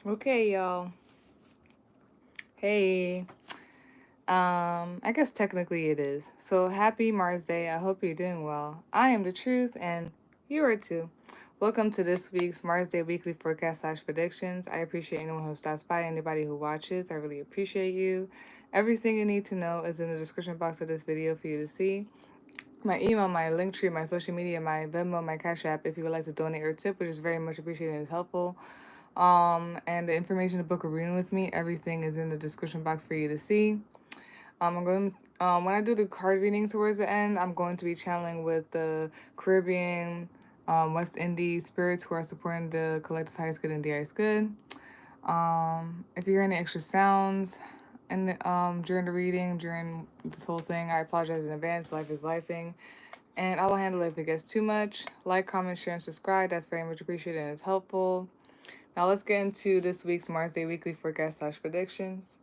Okay, y'all. Hey. I guess technically it is. So happy Mars Day. I hope you're doing well. I am the truth and you are too. Welcome to this week's Mars Day weekly forecast / predictions. I appreciate anyone who stops by, anybody who watches. I really appreciate you. Everything you need to know is in the description box of this video for you to see. My email, my Linktree, my social media, my Venmo, my Cashapp, if you would like to donate or tip, which is very much appreciated and is helpful. And the information to book a reading with me, everything is in the description box for you to see. I'm going when I do the card reading towards the end, I'm going to be channeling with the Caribbean, West Indies spirits who are supporting the collective highest good and the highest good. If you hear any extra sounds and during the reading, during this whole thing, I apologize in advance. Life is lifing. And I will handle it if it gets too much. Like, comment, share, and subscribe. That's very much appreciated and is helpful. Now let's get into this week's Mars Day weekly forecast / predictions.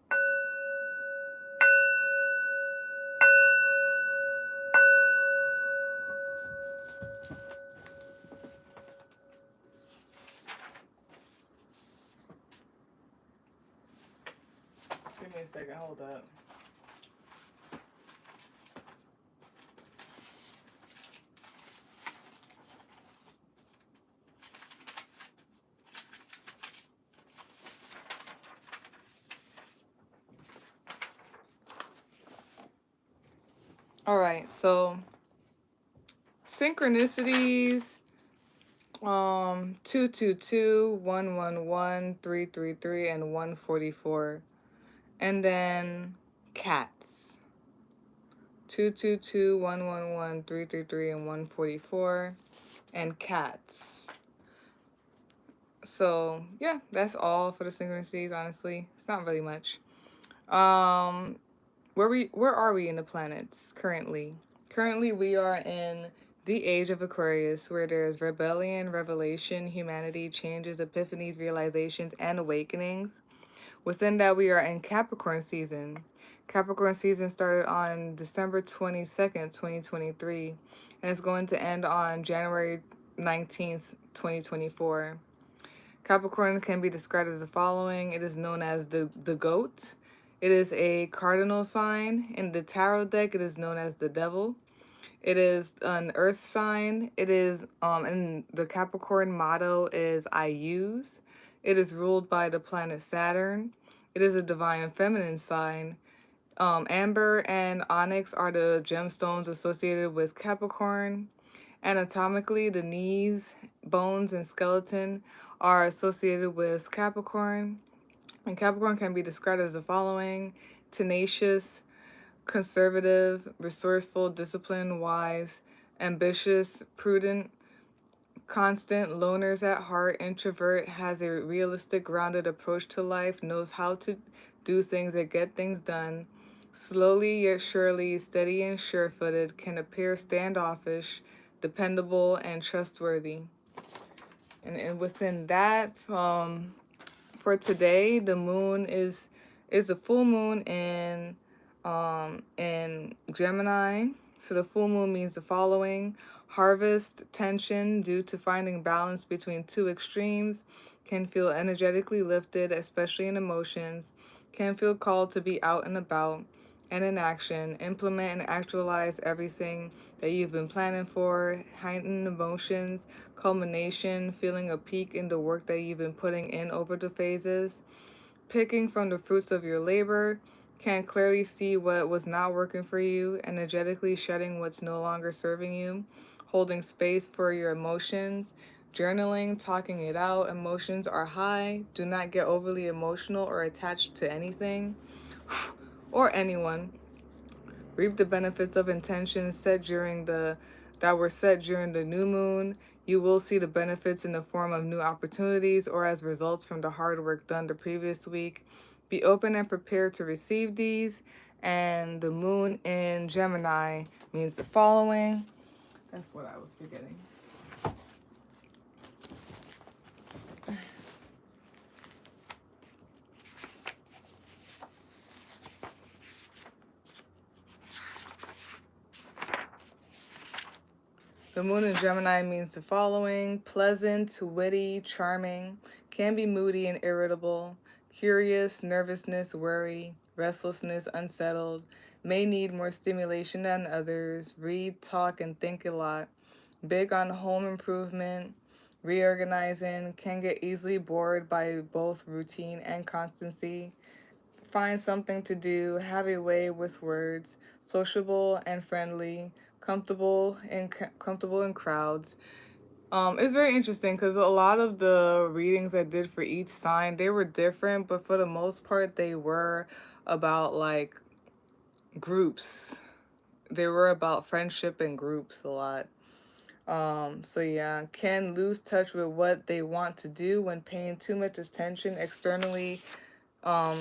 Give me a second, hold up. All right, so synchronicities 222, 111, 333, and 144. And then cats 222, 111, 333, and 144. And cats. So yeah, that's all for the synchronicities. Honestly, it's not really much. Where are we in the planets currently? Currently, we are in the age of Aquarius, where there is rebellion, revelation, humanity, changes, epiphanies, realizations, and awakenings. Within that, we are in Capricorn season. Capricorn season started on December 22nd, 2023, and it's going to end on January 19th, 2024. Capricorn can be described as the following. It is known as the goat. It is a cardinal sign. In the tarot deck, it is known as the devil. It is an earth sign. It is, and the Capricorn motto is I use. It is ruled by the planet Saturn. It is a divine feminine sign. Amber and onyx are the gemstones associated with Capricorn. Anatomically, the knees, bones, and skeleton are associated with Capricorn. And Capricorn can be described as the following: tenacious, conservative, resourceful, disciplined, wise, ambitious, prudent, constant, loners at heart, introvert, has a realistic, grounded approach to life, knows how to do things and get things done, slowly yet surely, steady and sure-footed, can appear standoffish, dependable, and trustworthy. And within that, for today, the moon is a full moon in Gemini. So the full moon means the following: harvest tension due to finding balance between two extremes, can feel energetically lifted, especially in emotions, can feel called to be out and about and in action, implement and actualize everything that you've been planning for, heightened emotions, culmination, feeling a peak in the work that you've been putting in over the phases, picking from the fruits of your labor, can clearly see what was not working for you, energetically shedding what's no longer serving you, holding space for your emotions, journaling, talking it out. Emotions are high. Do not get overly emotional or attached to anything or anyone. Reap the benefits of intentions that were set during the new moon. You will see the benefits in the form of new opportunities or as results from the hard work done the previous week. Be open and prepared to receive these. And the moon in Gemini means the following. That's what I was forgetting. The moon in Gemini means the following: pleasant, witty, charming, can be moody and irritable, curious, nervousness, worry, restlessness, unsettled, may need more stimulation than others, read, talk, and think a lot, big on home improvement, reorganizing, can get easily bored by both routine and constancy, find something to do, have a way with words, sociable and friendly, comfortable in crowds. It's very interesting because a lot of the readings I did for each sign, they were different, but for the most part they were about like groups. They were about friendship and groups a lot. So yeah, can lose touch with what they want to do when paying too much attention um,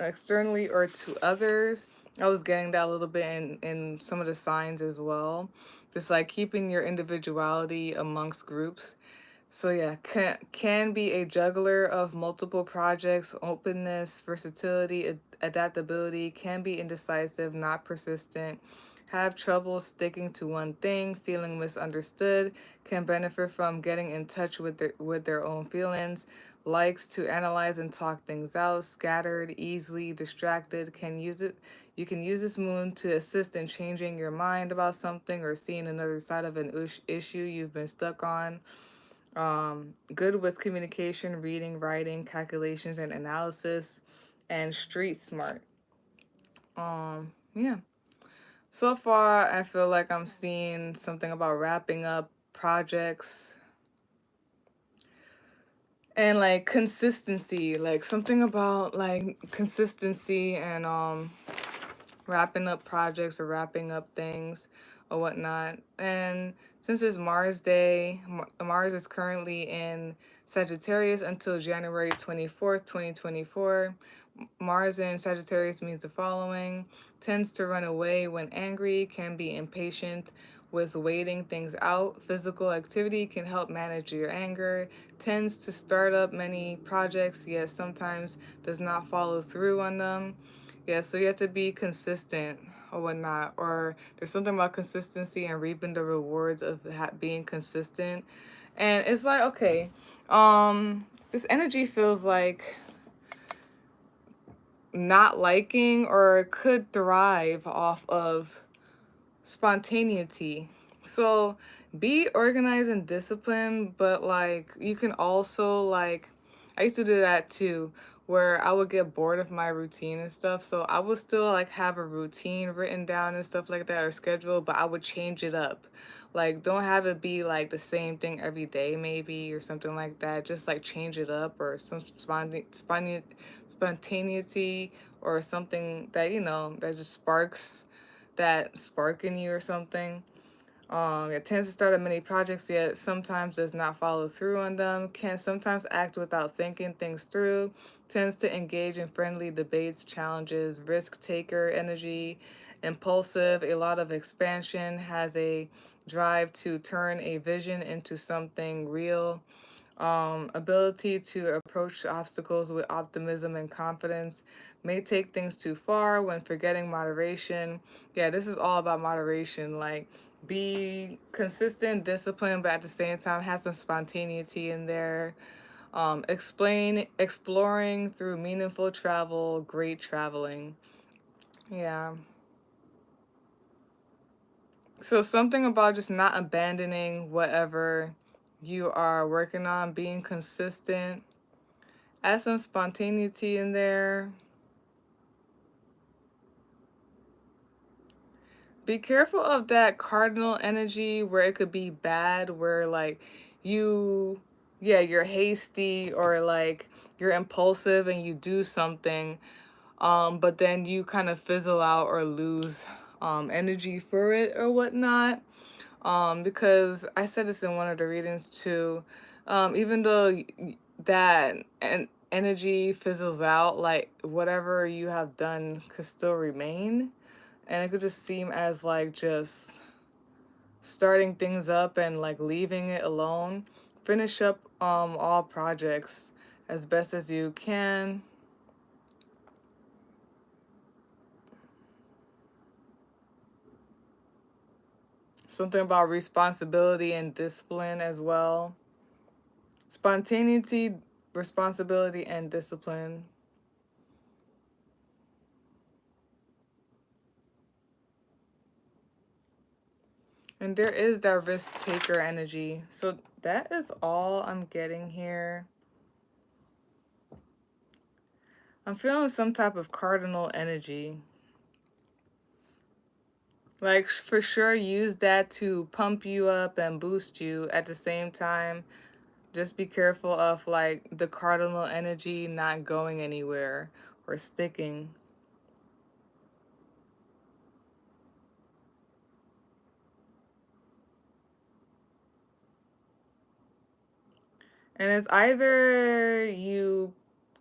externally or to others. I was getting that a little bit in some of the signs as well. Just like keeping your individuality amongst groups. So yeah, can be a juggler of multiple projects, openness, versatility, adaptability, can be indecisive, not persistent, have trouble sticking to one thing, feeling misunderstood, can benefit from getting in touch with their own feelings, likes to analyze and talk things out, scattered, easily distracted, can use it. You can use this moon to assist in changing your mind about something or seeing another side of an issue you've been stuck on. Good with communication, reading, writing, calculations, and analysis, and street smart. Yeah. So far, I feel like I'm seeing something about wrapping up projects and like consistency, like something about like consistency and wrapping up projects or wrapping up things or whatnot. And since it's Mars Day, Mars is currently in Sagittarius until January 24th, 2024. Mars in Sagittarius means the following: tends to run away when angry, can be impatient with waiting things out. Physical activity can help manage your anger, tends to start up many projects, yet sometimes does not follow through on them. Yeah, so you have to be consistent or whatnot. Or there's something about consistency and reaping the rewards of being consistent. And it's like, okay, this energy feels like not liking or could thrive off of spontaneity. So be organized and disciplined, but like you can also like, I used to do that too, where I would get bored of my routine and stuff. So I would still like have a routine written down and stuff like that or schedule, but I would change it up. Like don't have it be like the same thing every day maybe or something like that. Just like change it up or some spontaneity or something that that just sparks that spark in you or something. It tends to start on many projects, yet sometimes does not follow through on them. Can sometimes act without thinking things through. Tends to engage in friendly debates, challenges, risk taker energy, impulsive, a lot of expansion, has a drive to turn a vision into something real. Ability to approach obstacles with optimism and confidence, may take things too far when forgetting moderation. Yeah, this is all about moderation. Like, be consistent, disciplined, but at the same time, have some spontaneity in there. Exploring through meaningful travel, great traveling. Yeah. So, something about just not abandoning whatever you are working on, being consistent. Add some spontaneity in there. Be careful of that cardinal energy where it could be bad, where like you, yeah, you're hasty or like you're impulsive and you do something, but then you kind of fizzle out or lose energy for it or whatnot. Because I said this in one of the readings too. Even though that and energy fizzles out, like whatever you have done could still remain, and it could just seem as like just starting things up and like leaving it alone. Finish up all projects as best as you can. Something about responsibility and discipline as well. Spontaneity, responsibility, and discipline. And there is that risk taker energy. So that is all I'm getting here. I'm feeling some type of cardinal energy. Like, for sure, use that to pump you up and boost you. At the same time, just be careful of, like, the cardinal energy not going anywhere or sticking. And it's either you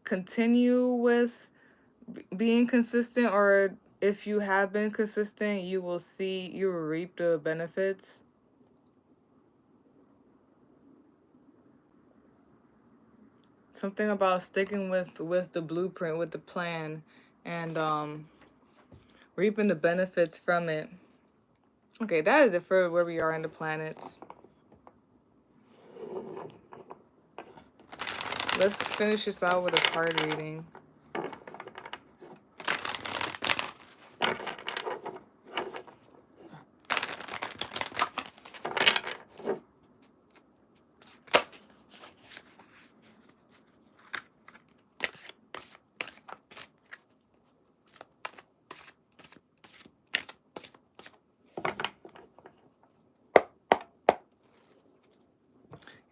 continue with being consistent, or if you have been consistent, you will reap the benefits. Something about sticking with the blueprint, with the plan, and reaping the benefits from it. Okay, that is it for where we are in the planets. Let's finish this out with a card reading.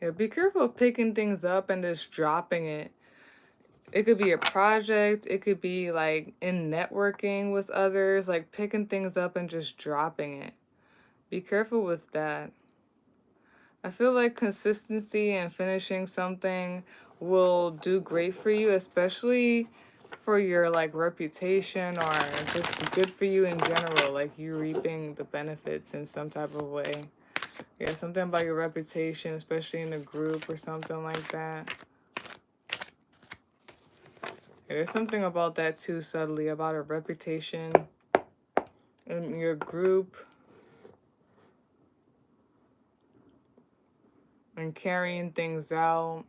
Yeah, be careful of picking things up and just dropping it. It could be a project, it could be like in networking with others, like picking things up and just dropping it. Be careful with that. I feel like consistency and finishing something will do great for you, especially for your like reputation, or just good for you in general, like you reaping the benefits in some type of way. Yeah, something about your reputation, especially in a group or something like that. Yeah, there's something about that too, subtly, about a reputation in your group and carrying things out.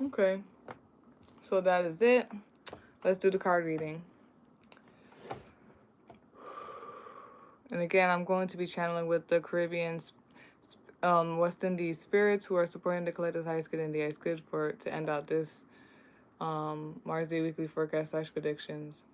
Okay, so that is it. Let's do the card reading. And again, I'm going to be channeling with the Caribbean, West Indies spirits who are supporting the collective highest good in the highest good to end out this Mars Day weekly forecast / predictions.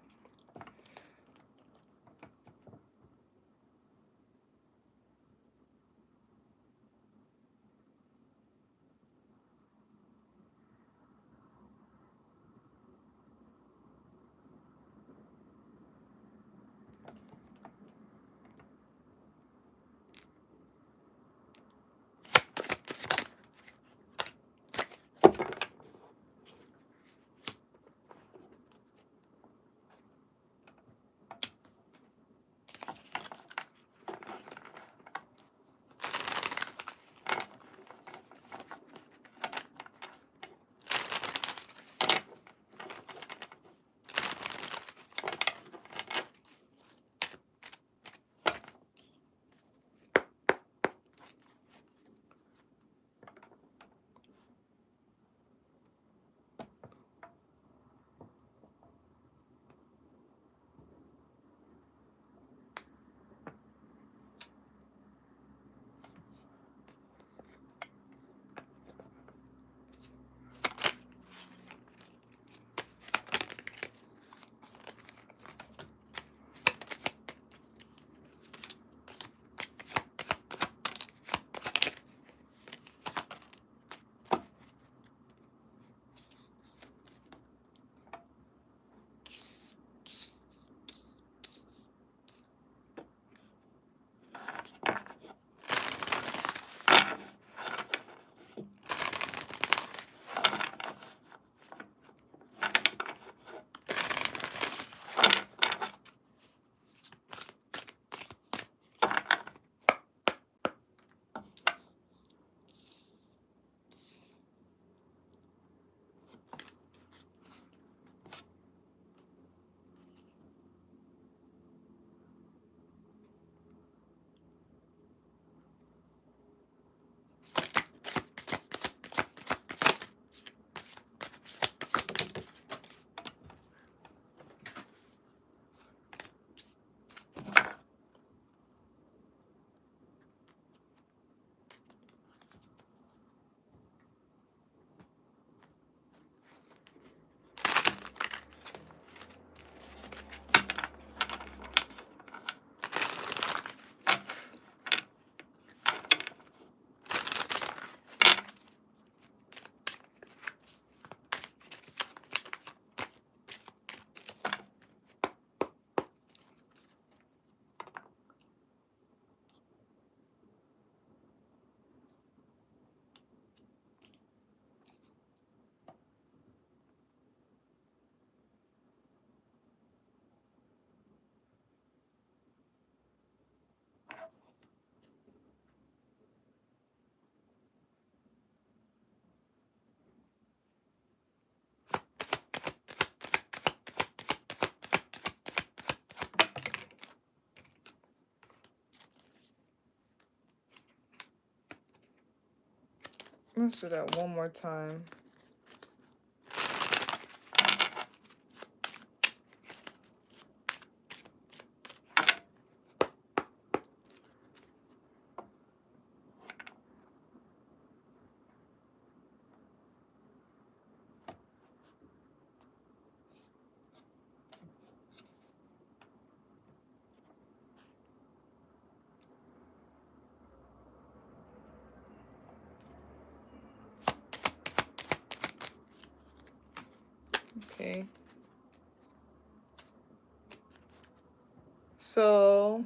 Let's do that one more time. Okay. So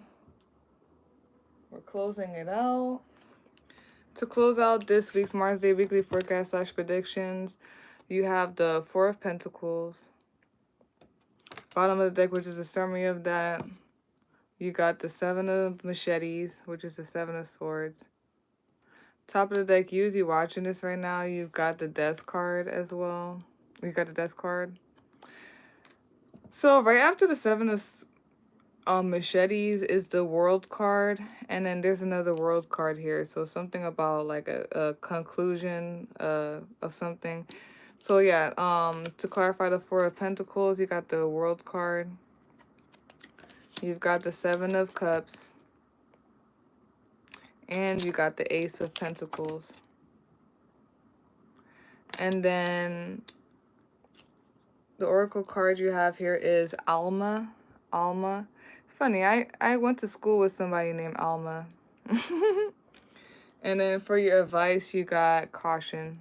we're closing it out. To close out this week's Mars Day weekly forecast / predictions, you have the Four of Pentacles. Bottom of the deck, which is a summary of that, you got the Seven of Machetes, which is the Seven of Swords. Top of the deck, you watching this right now, you've got the Death card as well. You got the Death card. So right after the Seven of Machetes is the World card, and then there's another World card here. So something about like a conclusion of something. So yeah, to clarify the Four of Pentacles, you got the World card. You've got the Seven of Cups. And you got the Ace of Pentacles. And then the Oracle card you have here is Alma. Alma. It's funny, I went to school with somebody named Alma. And then for your advice, you got Caution.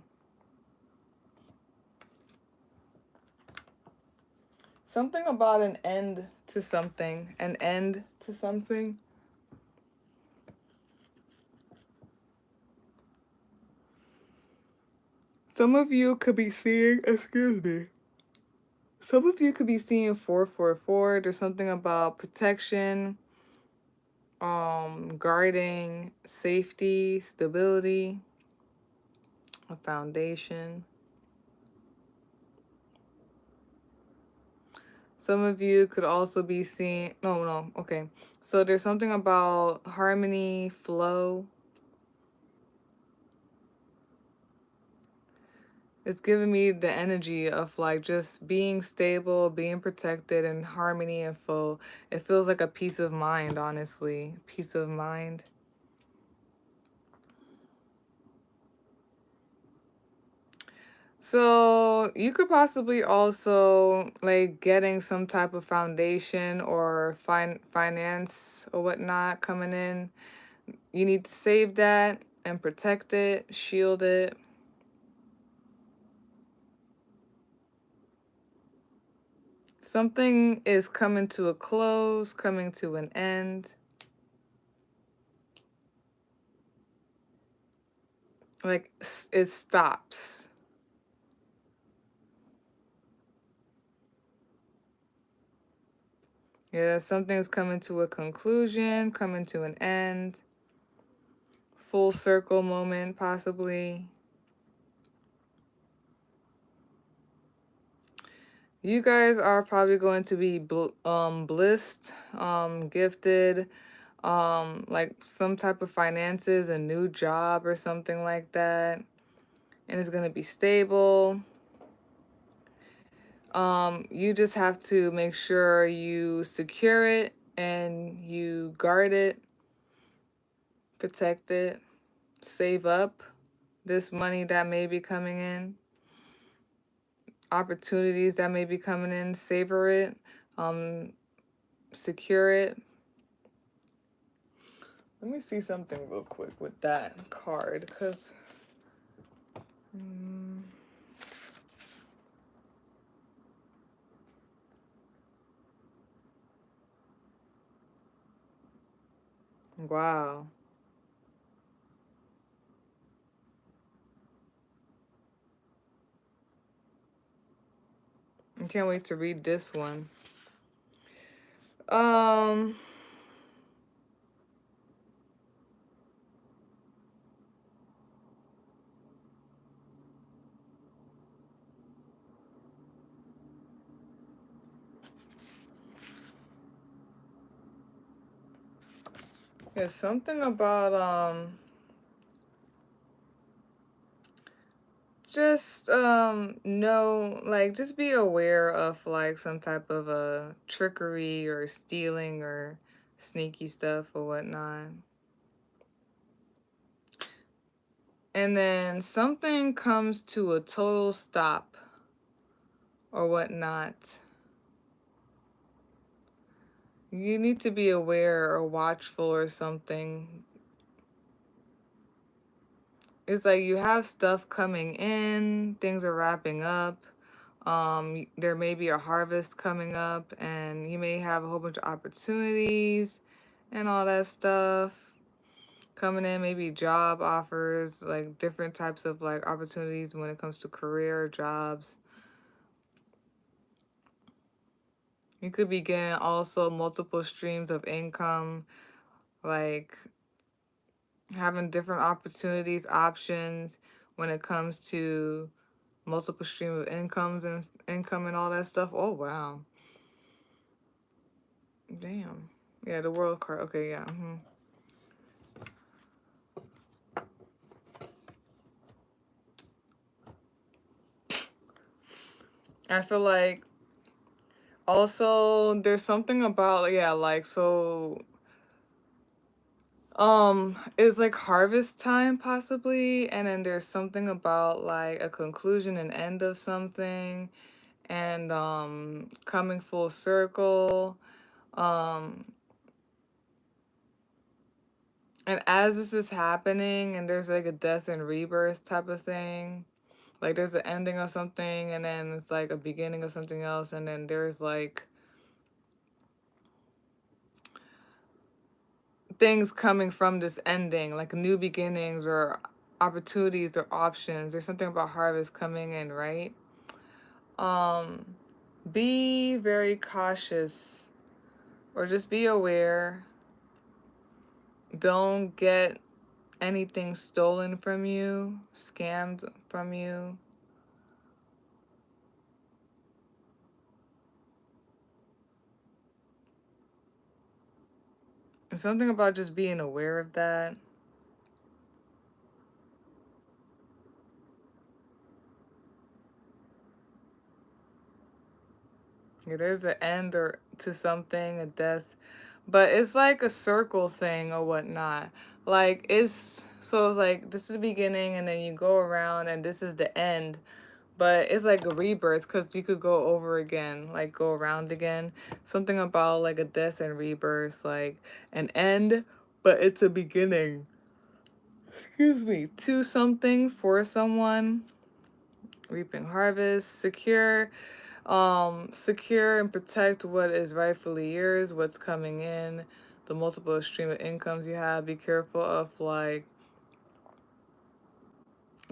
Something about an end to something. An end to something. Some of you could be seeing, excuse me. Some of you could be seeing 444. There's something about protection, guarding, safety, stability, a foundation. Some of you could also be seeing, okay. So there's something about harmony, flow. It's giving me the energy of like just being stable, being protected, and harmony and flow. It feels like a peace of mind, honestly. Peace of mind. So you could possibly also like getting some type of foundation or finance or whatnot coming in. You need to save that and protect it, shield it. Something is coming to a close, coming to an end. Like it stops. Yeah, something's coming to a conclusion, coming to an end. Full circle moment, possibly. You guys are probably going to be blissed, gifted, like some type of finances, a new job or something like that. And it's going to be stable. You just have to make sure you secure it and you guard it, protect it, save up this money that may be coming in, opportunities that may be coming in, savor it, secure it. Let me see something real quick with that card, because wow. I can't wait to read this one. There's something about Just know, like, just be aware of like some type of trickery or stealing or sneaky stuff or whatnot. And then something comes to a total stop or whatnot. You need to be aware or watchful or something. It's like you have stuff coming in, things are wrapping up. There may be a harvest coming up, and you may have a whole bunch of opportunities and all that stuff coming in, maybe job offers, like different types of like opportunities when it comes to career jobs. You could be getting also multiple streams of income, like having different opportunities, options when it comes to multiple stream of income and all that stuff. Oh wow. Damn. Yeah, the world card. Okay, yeah. I feel like also there's something about, yeah, like, so it's like harvest time possibly, and then there's something about like a conclusion and end of something, and coming full circle. Um and as this is happening, and there's like a death and rebirth type of thing, like there's an ending of something and then it's like a beginning of something else, and then there's like things coming from this ending, like new beginnings or opportunities or options. There's something about harvest coming in, right? Um, be very cautious or just be aware. Don't get anything stolen from you, scammed from you. And something about just being aware of that. Yeah, there's an end or to something, a death, but it's like a circle thing or whatnot. Like it's like this is the beginning, and then you go around, and this is the end. But it's like a rebirth because you could go over again, like go around again. Something about like a death and rebirth, like an end, but it's a beginning. Excuse me, to something for someone. Reaping harvest, secure and protect what is rightfully yours, what's coming in, the multiple stream of incomes you have. Be careful of like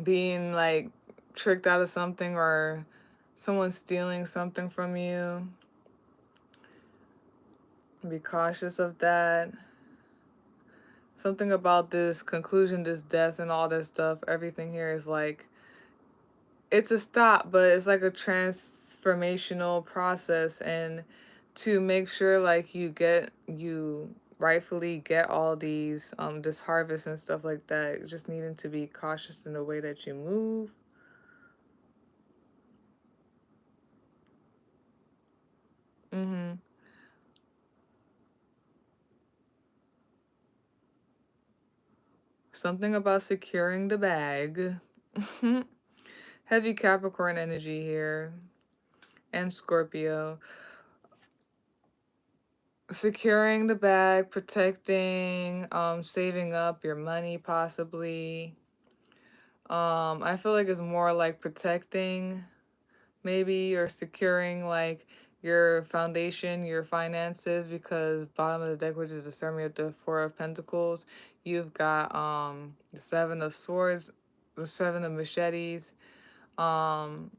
being like tricked out of something or someone stealing something from you. Be cautious of that. Something about this conclusion, this death, and all this stuff. Everything here is like it's a stop, but it's like a transformational process, and to make sure like you rightfully get all these this harvest and stuff like that, just needing to be cautious in the way that you move. Mm-hmm. Something about securing the bag. Heavy Capricorn energy here, and Scorpio. Securing the bag, protecting, saving up your money possibly. I feel like it's more like protecting, maybe, or securing like your foundation, your finances, because bottom of the deck, which is the summary of the Four of Pentacles, you've got the Seven of Swords, the Seven of Machetes. Um,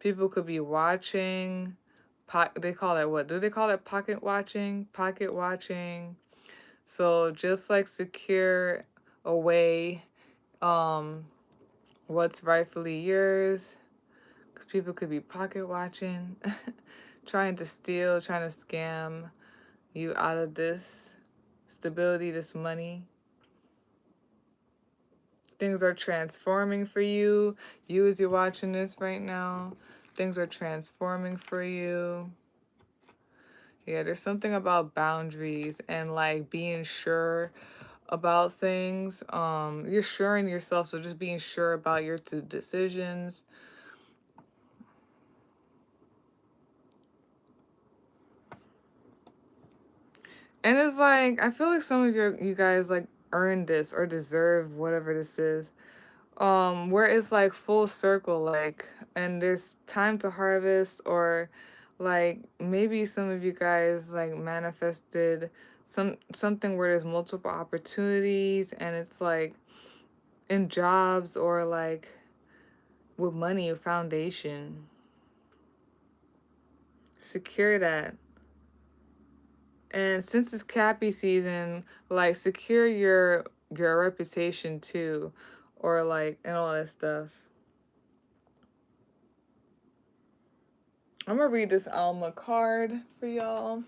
People could be watching. They call it what? Do they call it pocket watching? Pocket watching. So just like secure away um what's rightfully yours, because people could be pocket watching, trying to steal, trying to scam you out of this stability, this money. Things are transforming for you. You, as you're watching this right now, things are transforming for you. Yeah, there's something about boundaries and like being sure about things. You're sure in yourself, so just being sure about your decisions. And it's like I feel like some of you guys like earned this or deserve whatever this is. Where it's like full circle, like, and there's time to harvest, or like maybe some of you guys like manifested something where there's multiple opportunities, and it's like in jobs or like with money or foundation. Secure that. And since it's Cappy season, like secure your reputation too, or like and all that stuff. I'm gonna read this Alma card for y'all.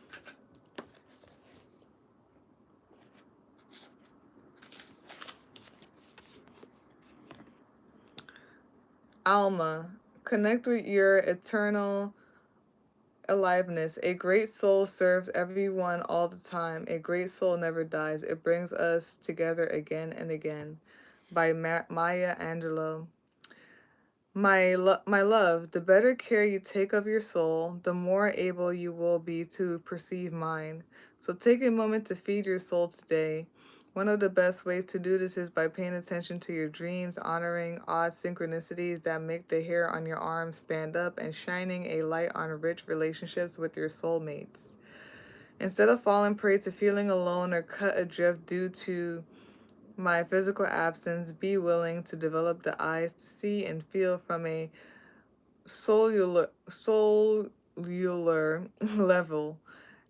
Alma, connect with your eternal aliveness. A great soul serves everyone all the time. A great soul never dies. It brings us together again and again. By Maya Angelou. My love, the better care you take of your soul, the more able you will be to perceive mine. So take a moment to feed your soul today. One of the best ways to do this is by paying attention to your dreams, honoring odd synchronicities that make the hair on your arms stand up, and shining a light on rich relationships with your soulmates. Instead of falling prey to feeling alone or cut adrift due to my physical absence, be willing to develop the eyes to see and feel from a cellular level.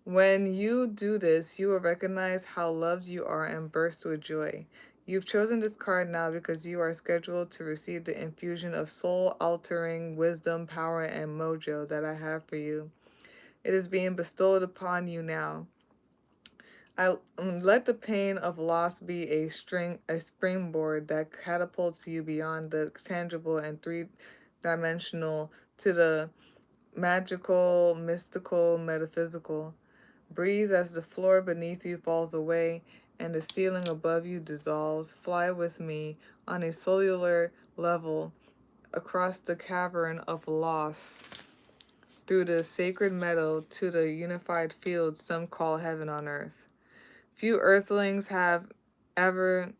When you do this, you will recognize how loved you are and burst with joy. You've chosen this card now because you are scheduled to receive the infusion of soul-altering wisdom, power, and mojo that I have for you. It is being bestowed upon you now. I let the pain of loss be a springboard that catapults you beyond the tangible and three-dimensional to the magical, mystical, metaphysical. Breathe as the floor beneath you falls away and the ceiling above you dissolves. Fly with me on a cellular level across the cavern of loss, through the sacred meadow to the unified field some call heaven on earth. Few earthlings have ever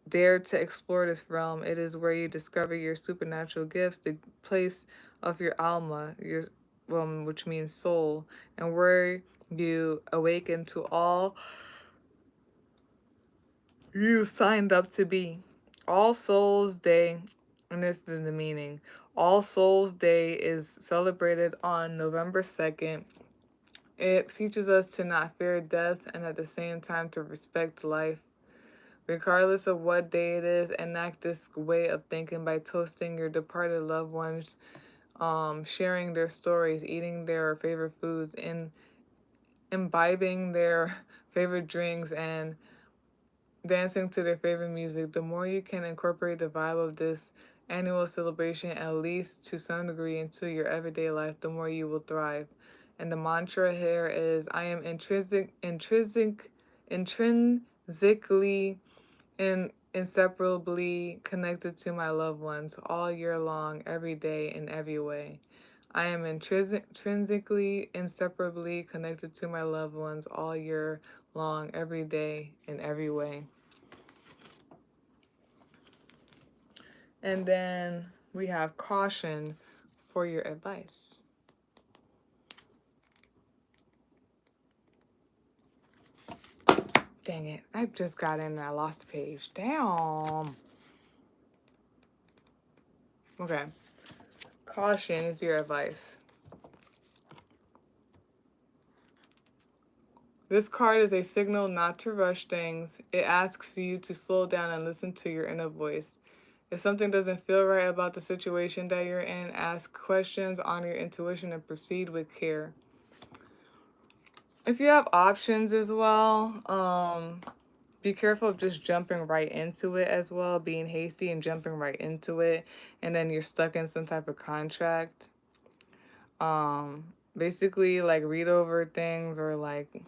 dared to explore this realm. It is where you discover your supernatural gifts, the place of your alma, which means soul, and where you awaken to all you signed up to be. All Souls Day, and this is the meaning. All Souls Day is celebrated on November 2nd. It teaches us to not fear death and at the same time to respect life. Regardless of what day it is, enact this way of thinking by toasting your departed loved ones, sharing their stories, eating their favorite foods, and imbibing their favorite drinks, and dancing to their favorite music. The more you can incorporate the vibe of this annual celebration, at least to some degree, into your everyday life, the more you will thrive. And the mantra here is, I am intrinsically inseparably connected to my loved ones all year long, every day, in every way. I am intrinsically inseparably connected to my loved ones all year long, every day, in every way. And then we have caution for your advice. Dang it, I just got in and I lost the page. Damn. Okay. Caution is your advice. This card is a signal not to rush things. It asks you to slow down and listen to your inner voice. If something doesn't feel right about the situation that you're in, ask questions, honor your intuition, and proceed with care. If you have options as well, be careful of just jumping right into it as well, being hasty and jumping right into it, and then you're stuck in some type of contract. Basically, like, read over things, or like,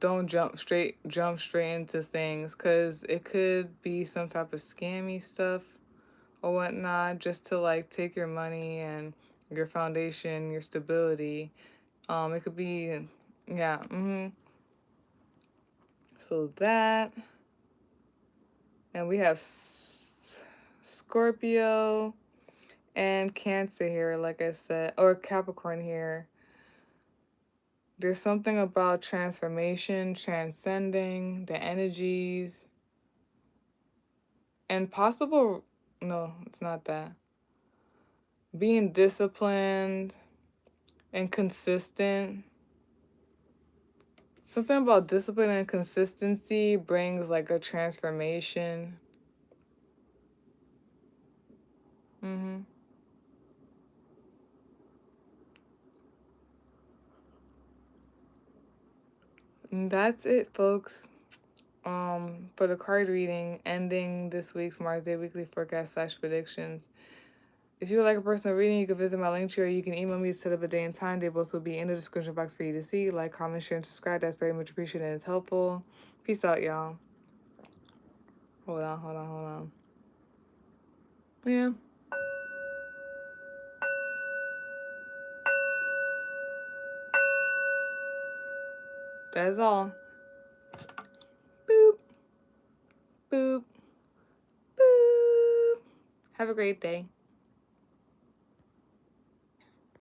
don't jump straight into things, because it could be some type of scammy stuff or whatnot, just to like take your money and your foundation, your stability. It could be, yeah. So that, and we have Scorpio and Cancer here, like I said, or Capricorn here. There's something about transformation, transcending the energies, and possible, no, it's not that. Being disciplined and consistent. Something about discipline and consistency brings like a transformation. And that's it, folks. For the card reading, ending this week's Mars Day Weekly Forecast / predictions. If you would like a personal reading, you can visit my Linktree, or you can email me to set up a day and time. They both will be in the description box for you to see. Like, comment, share, and subscribe. That's very much appreciated and it's helpful. Peace out, y'all. Hold on. Yeah. That's all. Boop, boop, boop. Have a great day.